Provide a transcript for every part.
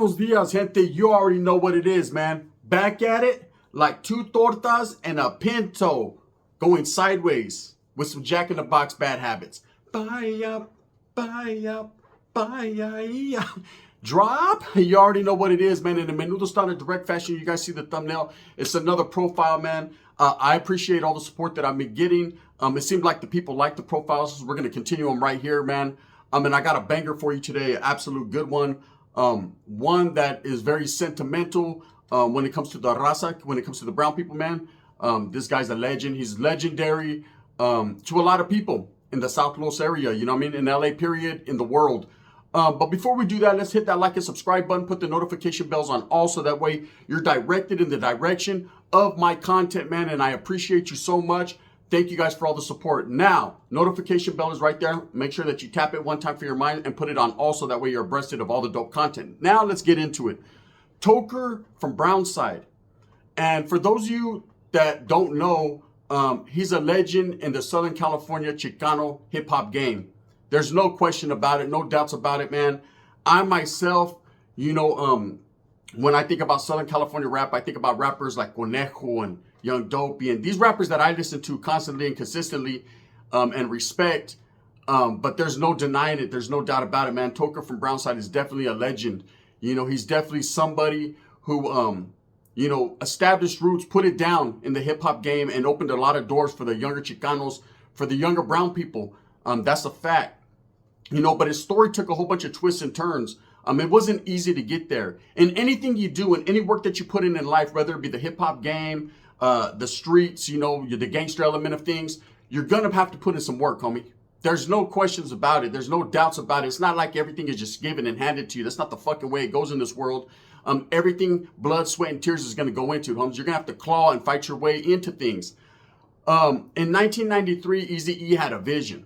Buenos dias, gente. You already know what it is, man. Back at it like two tortas and a pinto going sideways with some Jack in the Box bad habits. Buy up, buy up, buy up. Drop. You already know what it is, man. In the Menudo Style in direct fashion, you guys see the thumbnail. It's another profile, man. I appreciate all the support that I've been getting. It seemed like the people like the profiles, so we're going to continue them right here, man. And I got a banger for you today, an absolute good one. One that is very sentimental when it comes to the raza, when it comes to the brown people, man. This guy's a legend. He's legendary to a lot of people in the South Los area, you know what I mean, in LA period, in the world. But before we do that, let's hit that like and subscribe button, put the notification bells on all so that way you're directed in the direction of my content, man. And I appreciate you so much. Thank you guys for all the support. Now, notification bell is right there. Make sure that you tap it one time for your mind and put it on also. That way you're abreasted of all the dope content. Now, let's get into it. Toker from Brownside. And for those of you that don't know, he's a legend in the Southern California Chicano hip-hop game. There's no question about it. No doubts about it, man. I myself, you know, when I think about Southern California rap, I think about rappers like Conejo and Young Dopey, and these rappers that I listen to constantly and consistently and respect, but there's no denying it. There's no doubt about it, man. Toker from Brownside is definitely a legend. You know, he's definitely somebody who, you know, established roots, put it down in the hip-hop game and opened a lot of doors for the younger Chicanos, for the younger brown people. That's a fact. You know, but his story took a whole bunch of twists and turns. It wasn't easy to get there. And anything you do and any work that you put in life, whether it be the hip-hop game, the streets, you know, the gangster element of things, you're going to have to put in some work, homie. There's no questions about it. There's no doubts about it. It's not like everything is just given and handed to you. That's not the fucking way it goes in this world. Everything, blood, sweat, and tears is going to go into it, homies. You're going to have to claw and fight your way into things. In 1993, Eazy-E had a vision.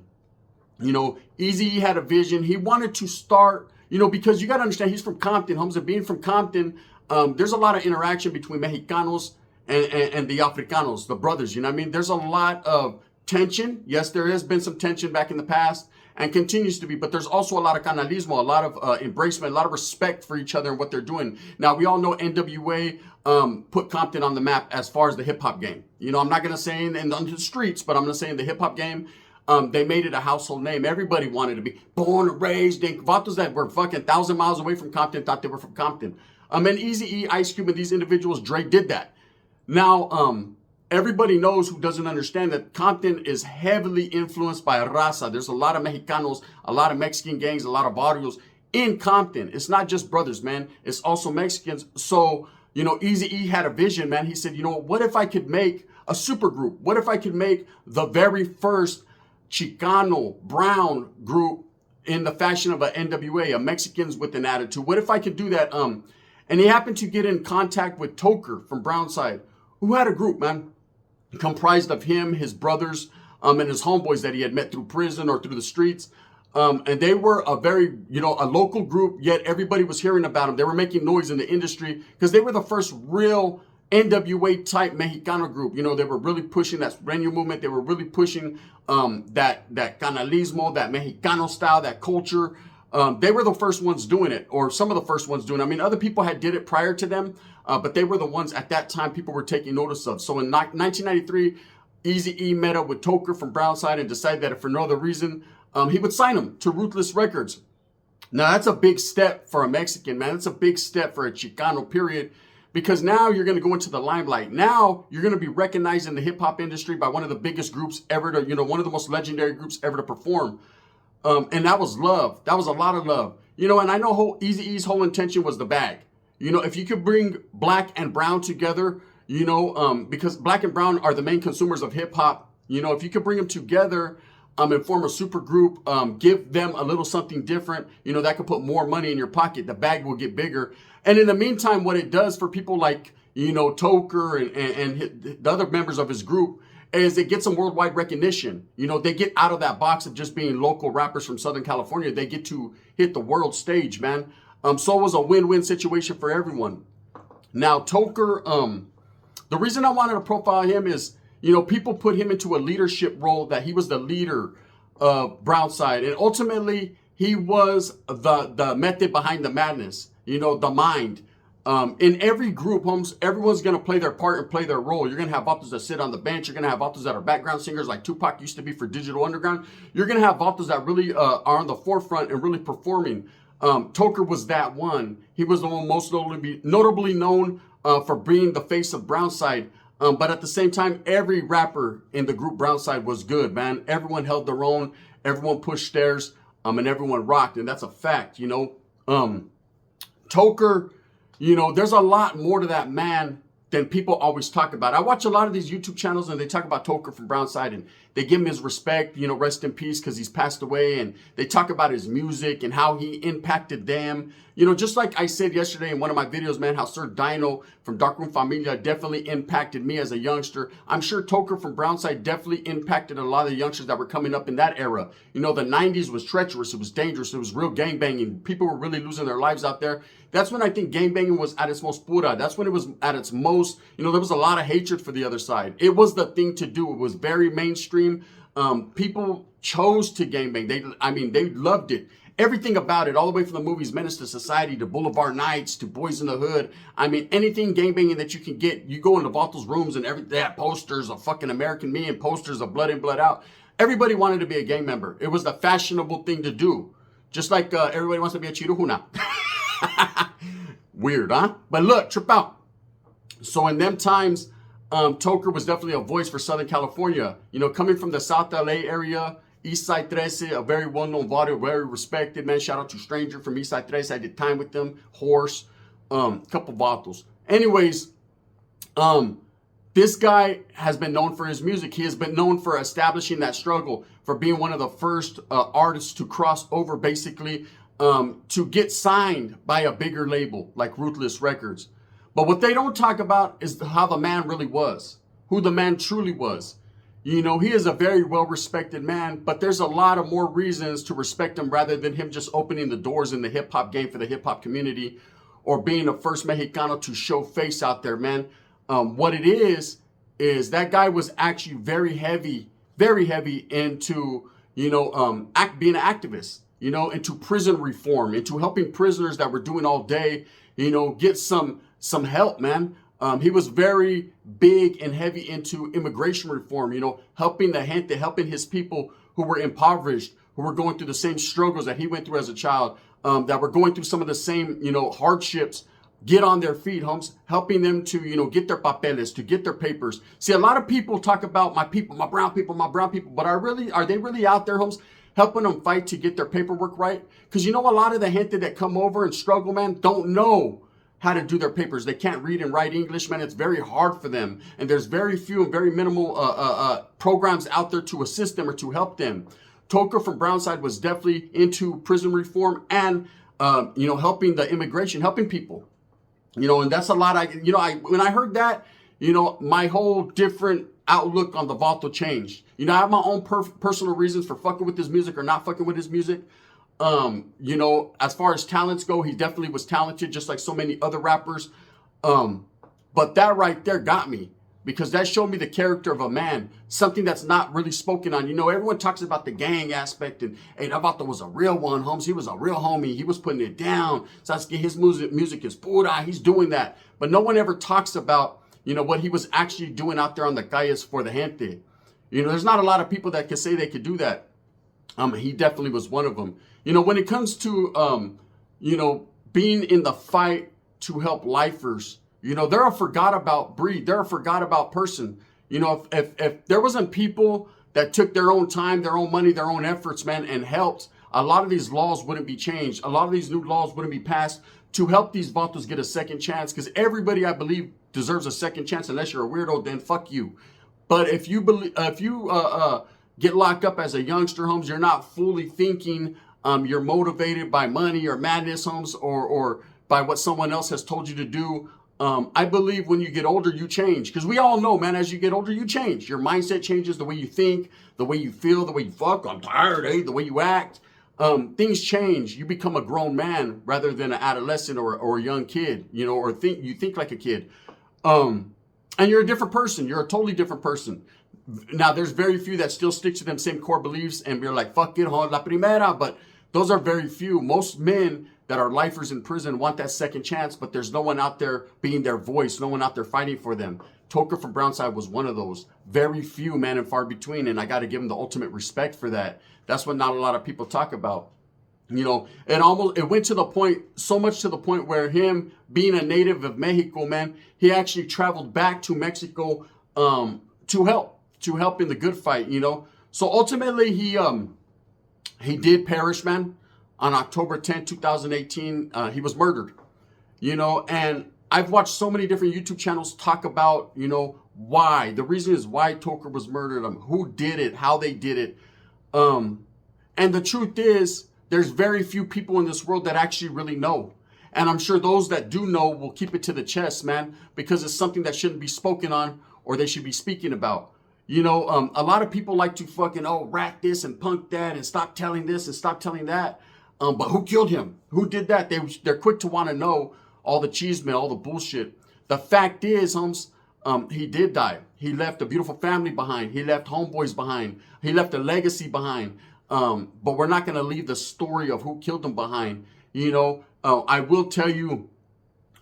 You know, Eazy-E had a vision. He wanted to start, you know, because you got to understand, he's from Compton, homies. And being from Compton, there's a lot of interaction between Mexicanos and the Africanos, the brothers, you know what I mean? There's a lot of tension. Yes, there has been some tension back in the past and continues to be, but there's also a lot of canalismo, a lot of embracement, a lot of respect for each other and what they're doing. Now, we all know NWA put Compton on the map as far as the hip-hop game. You know, I'm not going to say on the streets, but I'm going to say in the hip-hop game, they made it a household name. Everybody wanted to be born and raised. Vatos that were fucking 1,000 miles away from Compton thought they were from Compton. And Eazy-E, Ice Cube, and these individuals, Dre did that. Now, everybody knows who doesn't understand that Compton is heavily influenced by raza. There's a lot of Mexicanos, a lot of Mexican gangs, a lot of barrios in Compton. It's not just brothers, man. It's also Mexicans. So, you know, Eazy-E had a vision, man. He said, you know, what if I could make a super group? What if I could make the very first Chicano brown group in the fashion of a NWA, a Mexicans with an attitude? What if I could do that? And he happened to get in contact with Toker from Brownside, who had a group, man, comprised of him, his brothers, and his homeboys that he had met through prison or through the streets. And they were a very, you know, a local group, yet everybody was hearing about them. They were making noise in the industry because they were the first real NWA type Mexicano group. You know, they were really pushing that brand new movement. They were really pushing that canalismo, that Mexicano style, that culture. They were the first ones doing it, or some of the first ones doing it. I mean, other people had did it prior to them, but they were the ones at that time people were taking notice of. So in 1993, Eazy-E met up with Toker from Brownside and decided that if for no other reason, he would sign him to Ruthless Records. Now, that's a big step for a Mexican, man. That's a big step for a Chicano, period. Because now you're going to go into the limelight. Now you're going to be recognized in the hip hop industry by one of the biggest groups ever to, you know, one of the most legendary groups ever to perform. And that was love. That was a lot of love. You know, and I know Eazy-E's whole intention was the bag. You know, if you could bring black and brown together, you know, because black and brown are the main consumers of hip hop. You know, if you could bring them together and form a super group, give them a little something different, you know, that could put more money in your pocket. The bag will get bigger. And in the meantime, what it does for people like, you know, Toker and the other members of his group is it gets them worldwide recognition. You know, they get out of that box of just being local rappers from Southern California. They get to hit the world stage, man. So it was a win-win situation for everyone. Now, Toker, the reason I wanted to profile him is, you know, people put him into a leadership role that he was the leader of Brownside. And ultimately, he was the method behind the madness. the mind. In every group, homes, everyone's going to play their part and play their role. You're going to have vatos that sit on the bench. You're going to have vatos that are background singers like Tupac used to be for Digital Underground. You're going to have vatos that really are on the forefront and really performing. Toker was that one. He was the one most notably known for being the face of Brownside. But at the same time, every rapper in the group Brownside was good, man. Everyone held their own. Everyone pushed theirs. And everyone rocked. And that's a fact, Toker, there's a lot more to that man than people always talk about. I watch a lot of these YouTube channels and they talk about Toker from Brownside and they give him his respect, rest in peace because he's passed away. And they talk about his music and how he impacted them. Just like I said yesterday in one of my videos, man, how Sir Dino from Darkroom Familia definitely impacted me as a youngster. I'm sure Toker from Brownside definitely impacted a lot of the youngsters that were coming up in that era. The 90s was treacherous. It was dangerous. It was real gangbanging. People were really losing their lives out there. That's when I think gangbanging was at its most pura. That's when it was at its most, there was a lot of hatred for the other side. It was the thing to do. It was very mainstream. People chose to gangbang. They loved it. Everything about it, all the way from the movies Menace to Society to Boulevard Nights to Boys in the Hood. Anything gangbanging that you can get. You go into Vatos' rooms and they had posters of fucking American Me and posters of Blood In, Blood Out. Everybody wanted to be a gang member. It was the fashionable thing to do. Just like everybody wants to be a Chiruhuna. Weird, huh? But look, trip out. So in them times, Toker was definitely a voice for Southern California. Coming from the South LA area, East Side 13, a very well-known vato, very respected, man. Shout out to Stranger from East Side 13. I did time with them. Horse, couple vatos. Anyways, this guy has been known for his music. He has been known for establishing that struggle, for being one of the first artists to cross over, basically, to get signed by a bigger label like Ruthless Records. But what they don't talk about is how the man really was, who the man truly was. He is a very well-respected man, but there's a lot of more reasons to respect him rather than him just opening the doors in the hip-hop game for the hip-hop community or being the first Mexicano to show face out there, man. What it is that guy was actually very heavy into, being an activist, into prison reform, into helping prisoners that were doing all day, get some help, man. He was very big and heavy into immigration reform, helping the gente, helping his people who were impoverished, who were going through the same struggles that he went through as a child, that were going through some of the same, hardships, get on their feet, homes, helping them to, get their papeles, to get their papers. See, a lot of people talk about my people, my brown people, but are they really out there, homes, helping them fight to get their paperwork right? Because a lot of the gente that come over and struggle, man, don't know how to do their papers. They can't read and write English, man. It's very hard for them. And there's very few and very minimal programs out there to assist them or to help them. Toker from Brownside was definitely into prison reform and, helping the immigration, helping people. And that's a lot. When I heard that, my whole different outlook on the vato changed. I have my own personal reasons for fucking with his music or not fucking with his music. As far as talents go, he definitely was talented, just like so many other rappers. But that right there got me because that showed me the character of a man, something that's not really spoken on. Everyone talks about the gang aspect and, hey, that vato was a real one, Holmes. He was a real homie. He was putting it down. Sasuke, his music is pura. He's doing that. But no one ever talks about, what he was actually doing out there on the calles for the gente. There's not a lot of people that can say they could do that. He definitely was one of them. When it comes to, being in the fight to help lifers, they're a forgot about breed. They're a forgot about person. If there wasn't people that took their own time, their own money, their own efforts, man, and helped, a lot of these laws wouldn't be changed. A lot of these new laws wouldn't be passed to help these vatos get a second chance. Because everybody, I believe, deserves a second chance. Unless you're a weirdo, then fuck you. But if you get locked up as a youngster, Holmes, you're not fully thinking. You're motivated by money or madness, Holmes, or by what someone else has told you to do. I believe when you get older, you change. Because we all know, man, as you get older, you change. Your mindset changes, the way you think, the way you feel, the way you fuck. I'm tired, the way you act. Things change. You become a grown man rather than an adolescent or a young kid, or you think like a kid. And you're a different person. You're a totally different person. Now, there's very few that still stick to them same core beliefs and we're like, fuck it, la primera. But Those are very few. Most men that are lifers in prison want that second chance, but there's no one out there being their voice, no one out there fighting for them. Toker from Brownside was one of those. Very few, man, and far between, and I got to give him the ultimate respect for that. That's what not a lot of people talk about. You know, it went to the point, so much to the point where him being a native of Mexico, man, he actually traveled back to Mexico to help in the good fight, you know. So ultimately he did perish, man. On October 10, 2018, he was murdered, you know, and I've watched so many different YouTube channels talk about, you know, why. The reason is why Toker was murdered, who did it, how they did it. And the truth is, there's very few people in this world that actually really know. And I'm sure those that do know will keep it to the chest, man, because it's something that shouldn't be spoken on or they should be speaking about. You know, a lot of people like to fucking, rat this and punk that and stop telling this and stop telling that. But who killed him? Who did that? They're quick to want to know all the cheeseman, all the bullshit. The fact is, Holmes, he did die. He left a beautiful family behind. He left homeboys behind. He left a legacy behind. But we're not going to leave the story of who killed him behind. You know, I will tell you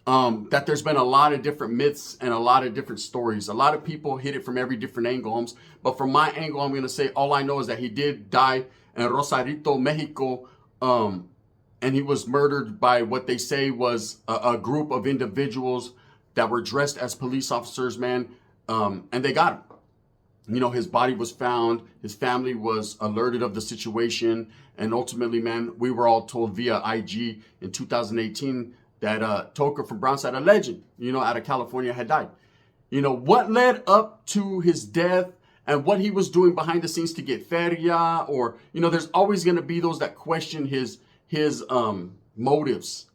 that there's been a lot of different myths and a lot of different stories. A lot of people hit it from every different angle, Holmes. But from my angle, I'm going to say all I know is that he did die in Rosarito, Mexico. And he was murdered by what they say was a group of individuals that were dressed as police officers, man. And they got him. You know, his body was found. His family was alerted of the situation. And ultimately, man, we were all told via IG in 2018 that Toker from Brownside, a legend, you know, out of California, had died. You know, what led up to his death and what he was doing behind the scenes to get feria, or, you know, there's always going to be those that question his motives.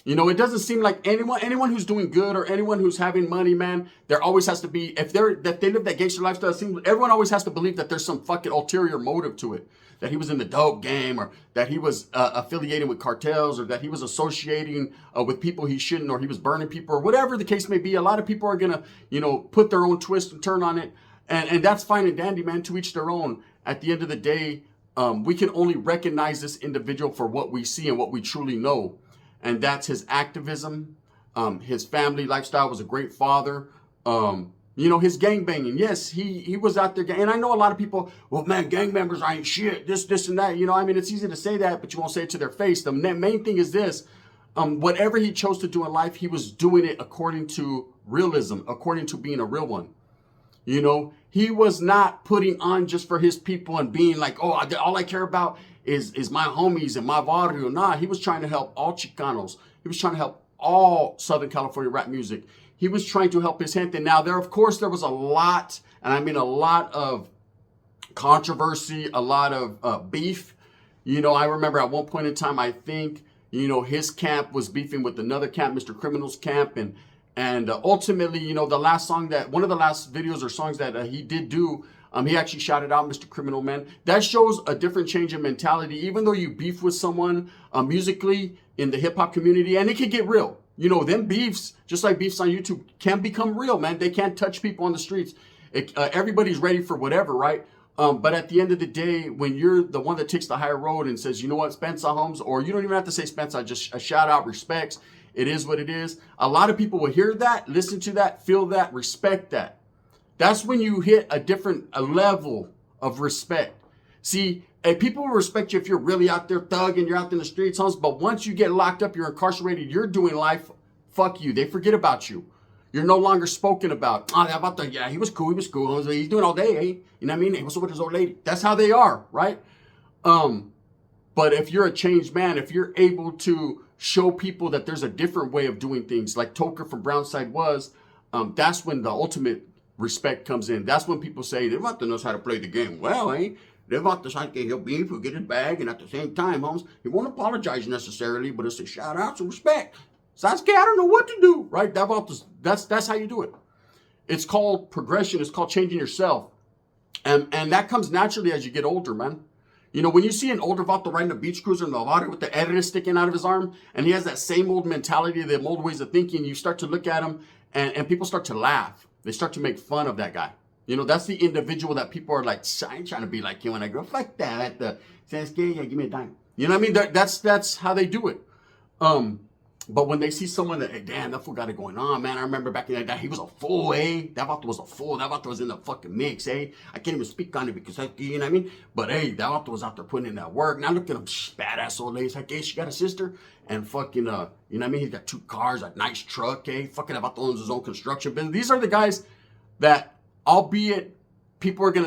You know, it doesn't seem like anyone who's doing good or anyone who's having money, man, there always has to be, if they live that gangster lifestyle, it seems everyone always has to believe that there's some fucking ulterior motive to it. That he was in the dope game, or that he was affiliated with cartels, or that he was associating with people he shouldn't, or he was burning people, or whatever the case may be. A lot of people are going to, you know, put their own twist and turn on it. And that's fine and dandy, man, to each their own. At the end of the day, we can only recognize this individual for what we see and what we truly know. And that's his activism. His family lifestyle, was a great father. You know, his gang banging. Yes, he was out there. And I know a lot of people, well, man, gang members ain't shit. This, and that. You know, I mean, it's easy to say that, but you won't say it to their face. The main thing is this. Whatever he chose to do in life, he was doing it according to realism, according to being a real one. You know, he was not putting on just for his people and being like, all I care about is my homies and my barrio. Nah, he was trying to help all Chicanos. He was trying to help all Southern California rap music. He was trying to help his gente. Now, there was a lot, and I mean a lot of controversy, a lot of beef. You know, I remember at one point in time, I think, you know, his camp was beefing with another camp, Mr. Criminal's camp, and ultimately, you know, one of the last videos or songs that he did do, he actually shouted out Mr. Criminal, man. That shows a different change in mentality. Even though you beef with someone musically in the hip hop community, and it can get real. You know, them beefs, just like beefs on YouTube, can become real, man. They can't touch people on the streets. Everybody's ready for whatever, right? But at the end of the day, when you're the one that takes the higher road and says, you know what, Spencer Holmes, or you don't even have to say Spencer, just a shout out, respects. It is what it is. A lot of people will hear that, listen to that, feel that, respect that. That's when you hit a level of respect. See, people will respect you if you're really out there thugging, you're out in the streets, Holmes. But once you get locked up, you're incarcerated, you're doing life, fuck you. They forget about you. You're no longer spoken about. Yeah, he was cool, Holmes. He's doing all day, eh? You know what I mean? Hey, what's up with his old lady? That's how they are, right? But if you're a changed man, if you're able to show people that there's a different way of doing things, like Toker from Brownside was, that's when the ultimate respect comes in. That's when people say, Devonta knows how to play the game well, eh? Devonta's like, he'll beef, he'll get his bag, and at the same time, Holmes, he won't apologize necessarily, but it's a shout out, some respect. Sasuke, I don't know what to do, right? That's how you do it. It's called progression. It's called changing yourself. And that comes naturally as you get older, man. You know, when you see an older Vato riding a beach cruiser in the water with the editor sticking out of his arm, and he has that same old mentality, the old ways of thinking, you start to look at him, and people start to laugh. They start to make fun of that guy. You know, that's the individual that people are like, I ain't trying to be like you when I grow. Fuck that. Sasuke, yeah, give me a dime. You know what I mean? That's how they do it. But when they see someone that, hey, damn, that fool got it going on, man. I remember back in that day, he was a fool, eh? That vato was a fool. That vato was in the fucking mix, eh? I can't even speak on it because, you know what I mean? But, hey, that vato was out there putting in that work. Now look at him, badass old lady. Like, hey, she got a sister and fucking, you know what I mean? He's got 2 cars, a nice truck, eh? Fucking that vato owns his own construction business. These are the guys that, albeit,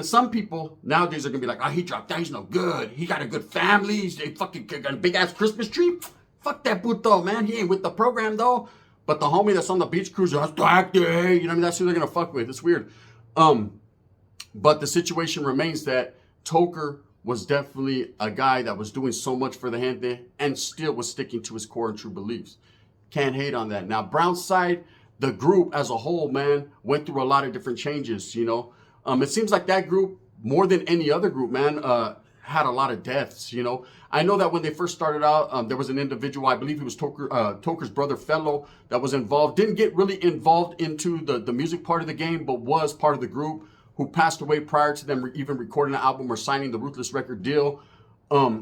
some people nowadays are gonna be like, oh, he dropped out, he's no good. He got a good family, he's fucking got a big ass Christmas tree. Fuck that puto, man. He ain't with the program though. But the homie that's on the beach cruiser, that's the actor, hey, you know what I mean? That's who they're gonna fuck with. It's weird. But the situation remains that Toker was definitely a guy that was doing so much for the gente and still was sticking to his core and true beliefs. Can't hate on that. Now, Brownside, the group as a whole, man, went through a lot of different changes, you know. It seems like that group, more than any other group, man, had a lot of deaths, you know. I know that when they first started out, there was an individual, I believe he was Toker's brother, Fellow, that was involved. Didn't get really involved into the music part of the game, but was part of the group, who passed away prior to them even recording an album or signing the Ruthless record deal.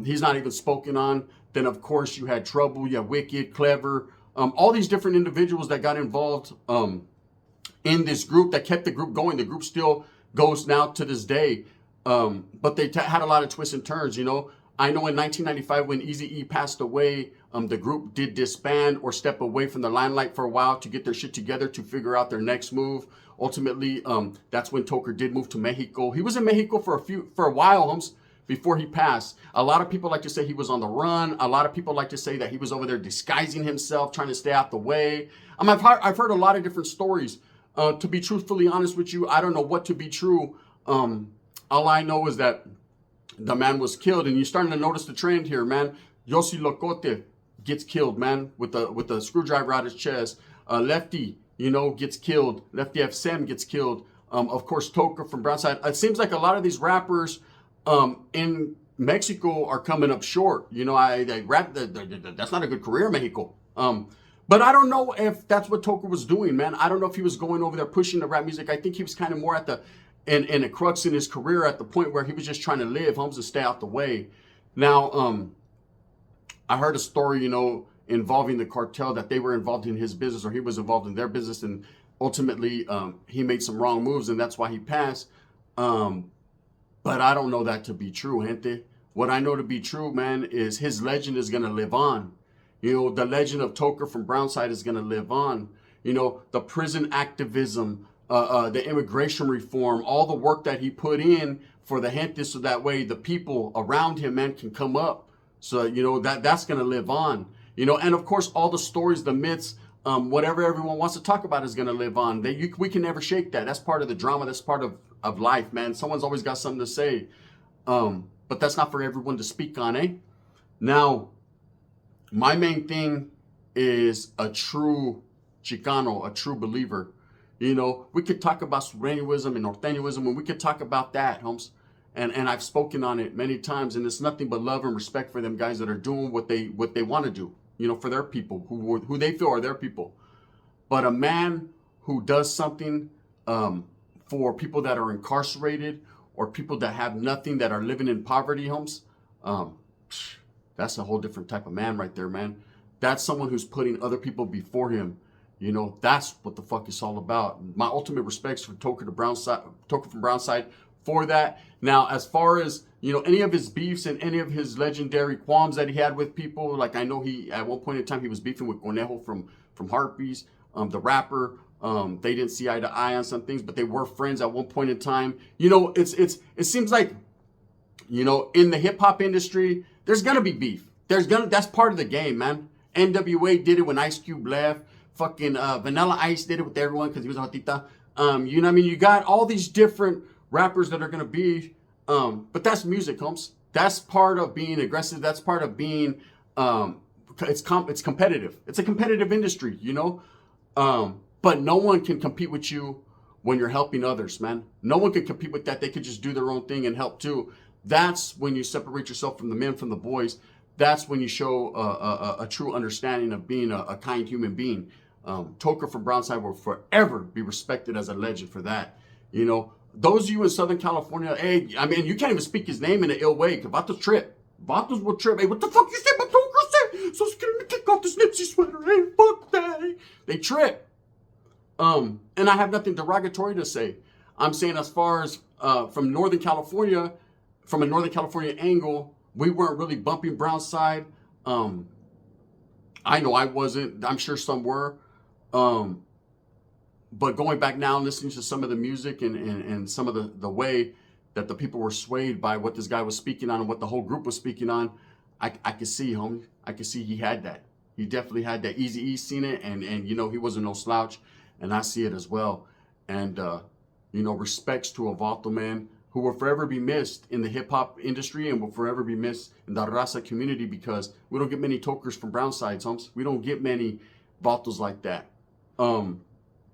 He's not even spoken on. Then, of course, you had Trouble, you had Wicked, Clever, all these different individuals that got involved in this group that kept the group going. The group still goes now to this day. But they had a lot of twists and turns, you know. I know in 1995 when Eazy-E passed away, the group did disband or step away from the limelight for a while to get their shit together to figure out their next move. Ultimately, that's when Toker did move to Mexico. He was in Mexico for a while, Holmes, before he passed. A lot of people like to say he was on the run. A lot of people like to say that he was over there disguising himself, trying to stay out the way. I've heard a lot of different stories. To be truthfully honest with you, I don't know what to be true. All I know is that the man was killed, and you're starting to notice the trend here, man. Yossi Locote gets killed, man, with a screwdriver out his chest. Lefty, you know, gets killed. Lefty FSM gets killed. Of course, Toker from Brownside. It seems like a lot of these rappers in Mexico are coming up short. You know, that's not a good career in Mexico. But I don't know if that's what Toker was doing, man. I don't know if he was going over there pushing the rap music. I think he was kind of more at the in a crux in his career at the point where he was just trying to live, Holmes, and stay out the way. Now, I heard a story, you know, involving the cartel, that they were involved in his business, or he was involved in their business, and ultimately he made some wrong moves, and that's why he passed. But I don't know that to be true, gente. What I know to be true, man, is his legend is going to live on. You know, the legend of Toker from Brownside is going to live on. You know, the prison activism, the immigration reform, all the work that he put in for the gente, so that way the people around him, man, can come up. So, you know, that's going to live on. You know, and of course, all the stories, the myths, whatever everyone wants to talk about is going to live on. We can never shake that. That's part of the drama. That's part of life, man. Someone's always got something to say. But that's not for everyone to speak on, eh? Now, my main thing is a true Chicano, a true believer. You know, we could talk about Sureñoism and Norteñoism, and we could talk about that, Holmes. And I've spoken on it many times, and it's nothing but love and respect for them guys that are doing what they want to do, you know, for their people, who they feel are their people. But a man who does something for people that are incarcerated, or people that have nothing, that are living in poverty, Holmes, that's a whole different type of man right there, man. That's someone who's putting other people before him. You know, that's what the fuck it's all about. My ultimate respects for Toker from Brownside for that. Now, as far as, you know, any of his beefs and any of his legendary qualms that he had with people, like I know he, at one point in time, he was beefing with Conejo from Harpies, the rapper. They didn't see eye to eye on some things, but they were friends at one point in time. You know, it seems like, you know, in the hip hop industry, there's gonna be beef. That's part of the game, man. NWA did it when Ice Cube left. Fucking Vanilla Ice did it with everyone because he was a Jotita. You know what I mean? You got all these different rappers that are going to be, but that's music, Holmes. That's part of being aggressive. That's part of being, it's competitive. It's a competitive industry, you know? But no one can compete with you when you're helping others, man. No one can compete with that. They could just do their own thing and help too. That's when you separate yourself from the men, from the boys. That's when you show a true understanding of being a kind human being. Toker from Brownside will forever be respected as a legend for that. You know, those of you in Southern California, hey, I mean, you can't even speak his name in an ill way. Vato's trip. Vatos will trip. Hey, what the fuck you say about Toker say? So scared to take off this Nipsey sweater. Hey, fuck that. They trip. And I have nothing derogatory to say. I'm saying as far as from Northern California, from a Northern California angle, we weren't really bumping Brownside. I know I wasn't. I'm sure some were. But going back now and listening to some of the music and some of the way that the people were swayed by what this guy was speaking on and what the whole group was speaking on, I could see, homie. I could see he had that. He definitely had that. Eazy-E seen it, and you know, he wasn't no slouch, and I see it as well. And you know, respects to a Vato man who will forever be missed in the hip-hop industry and will forever be missed in the Raza community, because we don't get many tokers from Brownsides, homes. We don't get many Vatos like that.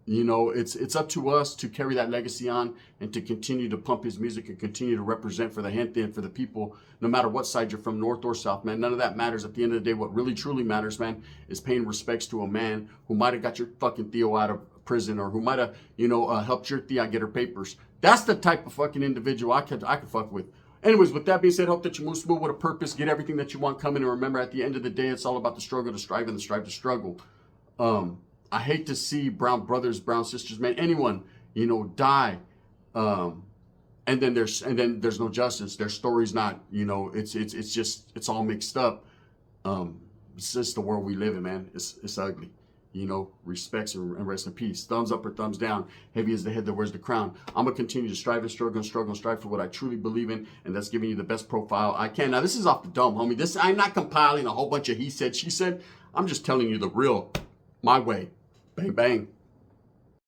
You know, it's up to us to carry that legacy on and to continue to pump his music and continue to represent for the gente and for the people, no matter what side you're from, north or south, man. None of that matters. At the end of the day, what really truly matters, man, is paying respects to a man who might have got your fucking Theo out of prison, or who might have, you know, helped your Thea get her papers. That's the type of fucking individual I could fuck with. Anyways, with that being said, hope that you move smooth with a purpose, get everything that you want coming, and remember, at the end of the day, it's all about the struggle to strive and the strive to struggle. I hate to see brown brothers, brown sisters, man, anyone, you know, die. And then there's no justice. Their story's not, you know, it's all mixed up. It's just the world we live in, man. It's ugly. You know, respects and rest in peace. Thumbs up or thumbs down. Heavy is the head that wears the crown. I'm going to continue to strive and struggle and strive for what I truly believe in, and that's giving you the best profile I can. Now, this is off the dome, homie. I'm not compiling a whole bunch of he said, she said. I'm just telling you the real, my way. Bang, bang.